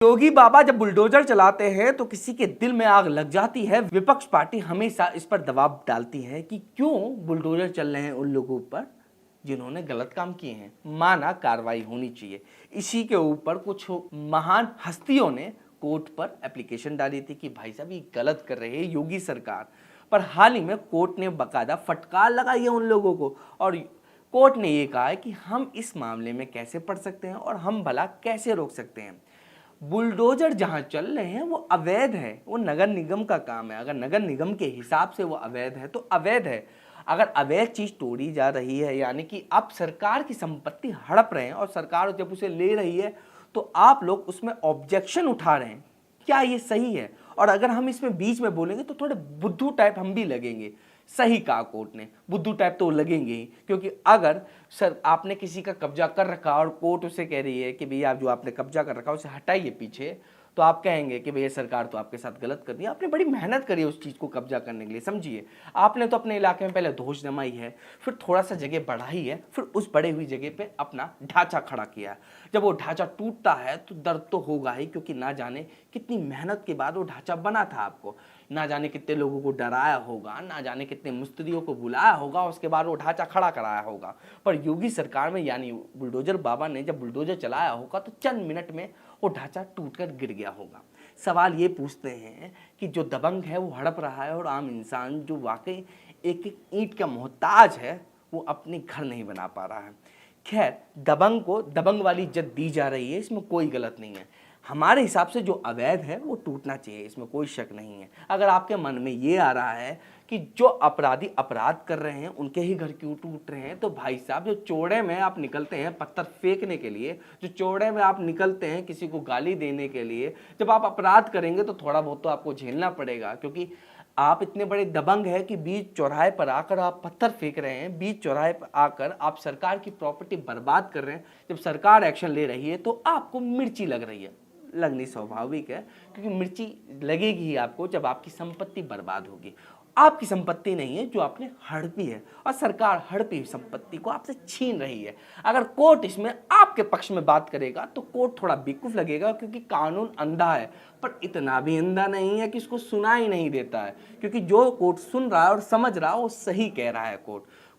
योगी बाबा जब बुलडोजर चलाते हैं तो किसी के दिल में आग लग जाती है। विपक्ष पार्टी हमेशा इस पर दबाव डालती है कि क्यों बुलडोजर चल रहे हैं उन लोगों पर जिन्होंने गलत काम किए हैं, माना कार्रवाई होनी चाहिए। इसी के ऊपर कुछ महान हस्तियों ने कोर्ट पर एप्लीकेशन डाली थी कि भाई साहब ये गलत कर रहे हैं योगी सरकार। पर हाल ही में कोर्ट ने बाकायदा फटकार लगाई है उन लोगों को और कोर्ट ने ये कहा है कि हम इस मामले में कैसे पढ़ सकते हैं और हम भला कैसे रोक सकते हैं। बुलडोजर जहां चल रहे हैं वो अवैध है, वो नगर निगम का काम है। अगर नगर निगम के हिसाब से वो अवैध है तो अवैध है। अगर अवैध चीज तोड़ी जा रही है यानी कि आप सरकार की संपत्ति हड़प रहे हैं और सरकार जब उसे ले रही है तो आप लोग उसमें ऑब्जेक्शन उठा रहे हैं, क्या ये सही है? और अगर हम इसमें बीच में बोलेंगे तो थोड़े बुद्धू टाइप हम भी लगेंगे। सही कहा कोर्ट ने, बुद्धू टाइप तो लगेंगे ही, क्योंकि अगर सर आपने किसी का कब्जा कर रखा और कोर्ट उसे कह रही है कि भैया जो आपने कब्जा कर रखा उसे हटाइए पीछे, तो आप कहेंगे कि भैया सरकार तो आपके साथ गलत कर दी। आपने बड़ी मेहनत करी है उस चीज़ को कब्जा करने के लिए, समझिए। आपने तो अपने इलाके में पहले धोश जमाई है, फिर थोड़ा सा जगह बढ़ाई है, फिर उस बढ़ी हुई जगह पे अपना ढांचा खड़ा किया है। जब वो ढांचा टूटता है तो दर्द तो होगा ही, क्योंकि ना जाने कितनी मेहनत के बाद वो ढांचा बना था आपको, ना जाने कितने लोगों को डराया होगा, ना जाने कितने मिस्त्रियों को बुलाया होगा, उसके बाद वो ढांचा खड़ा कराया होगा। पर योगी सरकार में यानी बुलडोजर बाबा ने जब बुलडोजर चलाया होगा तो चंद मिनट में वो ढांचा टूटकर गिर गया होगा। सवाल ये पूछते हैं कि जो दबंग है वो हड़प रहा है और आम इंसान जो वाकई एक एक ईंट का मोहताज है वो अपने घर नहीं बना पा रहा है। खैर, दबंग को दबंग वाली इज्जत दी जा रही है, इसमें कोई गलत नहीं है। हमारे हिसाब से जो अवैध है वो टूटना चाहिए, इसमें कोई शक नहीं है। अगर आपके मन में ये आ रहा है कि जो अपराधी अपराध कर रहे हैं उनके ही घर क्यों टूट रहे हैं, तो भाई साहब जो चौड़े में आप निकलते हैं पत्थर फेंकने के लिए, जो चौड़े में आप निकलते हैं किसी को गाली देने के लिए, जब आप अपराध करेंगे तो थोड़ा बहुत तो आपको झेलना पड़ेगा। क्योंकि आप इतने बड़े दबंग हैं कि बीच चौराहे पर आकर आप पत्थर फेंक रहे हैं, बीच चौराहे पर आकर आप सरकार की प्रॉपर्टी बर्बाद कर रहे हैं। जब सरकार एक्शन ले रही है तो आपको मिर्ची लग रही है, लगनी स्वाभाविक है, क्योंकि मिर्ची लगेगी ही आपको जब आपकी संपत्ति बर्बाद होगी। आपकी संपत्ति नहीं है जो आपने हड़पी है, और सरकार हड़पी हुई संपत्ति को आपसे छीन रही है। अगर कोर्ट इसमें आपके पक्ष में बात करेगा तो कोर्ट थोड़ा बेवकूफ लगेगा, क्योंकि कानून अंधा है, पर इतना भी अंधा नहीं है कि इसको सुना ही नहीं देता है। क्योंकि जो कोर्ट सुन रहा है और समझ रहा है वो सही कह रहा है।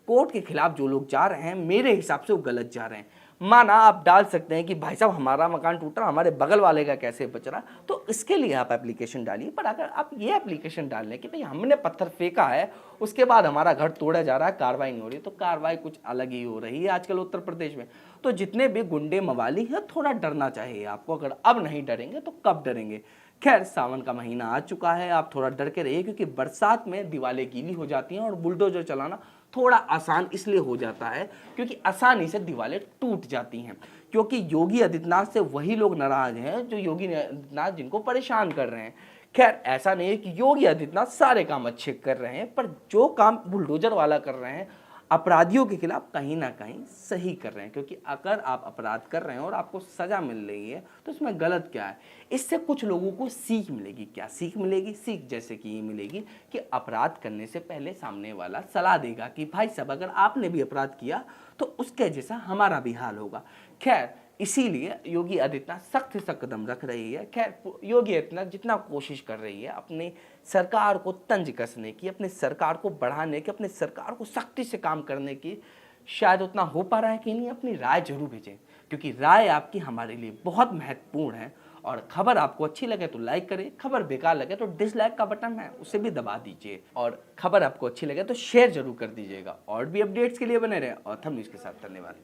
कोर्ट के खिलाफ जो लोग जा रहे हैं मेरे हिसाब से वो गलत जा रहे हैं। माना आप डाल सकते हैं कि भाई साहब हमारा मकान टूट रहा, हमारे बगल वाले का कैसे बच रहा, तो इसके लिए आप एप्लीकेशन डालिए। पर अगर आप ये एप्लीकेशन डाल लें कि भाई हमने पत्थर फेंका है उसके बाद हमारा घर तोड़ा जा रहा है, कार्रवाई नहीं हो रही, तो कार्रवाई कुछ अलग ही हो रही है आजकल उत्तर प्रदेश में। तो जितने भी गुंडे मवाली हैं थोड़ा डरना चाहिए आपको। अगर अब नहीं डरेंगे तो कब डरेंगे? खैर, सावन का महीना आ चुका है, आप थोड़ा डर के रहिए, क्योंकि बरसात में दीवारें गीली हो जाती हैं और बुलडोजर चलाना थोड़ा आसान इसलिए हो जाता है क्योंकि आसानी से दीवारें टूट जाती हैं। क्योंकि योगी आदित्यनाथ से वही लोग नाराज हैं जो योगी आदित्यनाथ जिनको परेशान कर रहे हैं। खैर, ऐसा नहीं है कि योगी आदित्यनाथ सारे काम अच्छे कर रहे हैं, पर जो काम बुलडोजर वाला कर रहे हैं अपराधियों के खिलाफ कहीं ना कहीं सही कर रहे हैं। क्योंकि अगर आप अपराध कर रहे हैं और आपको सजा मिल रही है तो इसमें गलत क्या है? इससे कुछ लोगों को सीख मिलेगी। क्या सीख मिलेगी? सीख जैसे कि ये मिलेगी कि अपराध करने से पहले सामने वाला सलाह देगा कि भाई साहब अगर आपने भी अपराध किया तो उसके जैसा हमारा भी हाल होगा। खैर, इसीलिए योगी आदित्यनाथ सख्त से सख्त कदम रख रही है। खैर, योगी आदित्यनाथ जितना कोशिश कर रही है अपनी सरकार को तंज कसने की, अपनी सरकार को बढ़ाने की, अपनी सरकार को सख्ती से काम करने की, शायद उतना हो पा रहा है कि नहीं। अपनी राय जरूर भेजें, क्योंकि राय आपकी हमारे लिए बहुत महत्वपूर्ण है। और खबर आपको अच्छी लगे तो लाइक करें, खबर बेकार लगे तो डिसलाइक का बटन है उसे भी दबा दीजिए, और खबर आपको अच्छी लगे तो शेयर जरूर कर दीजिएगा। और भी अपडेट्स के लिए बने रहें ऑथम न्यूज़ के साथ। धन्यवाद।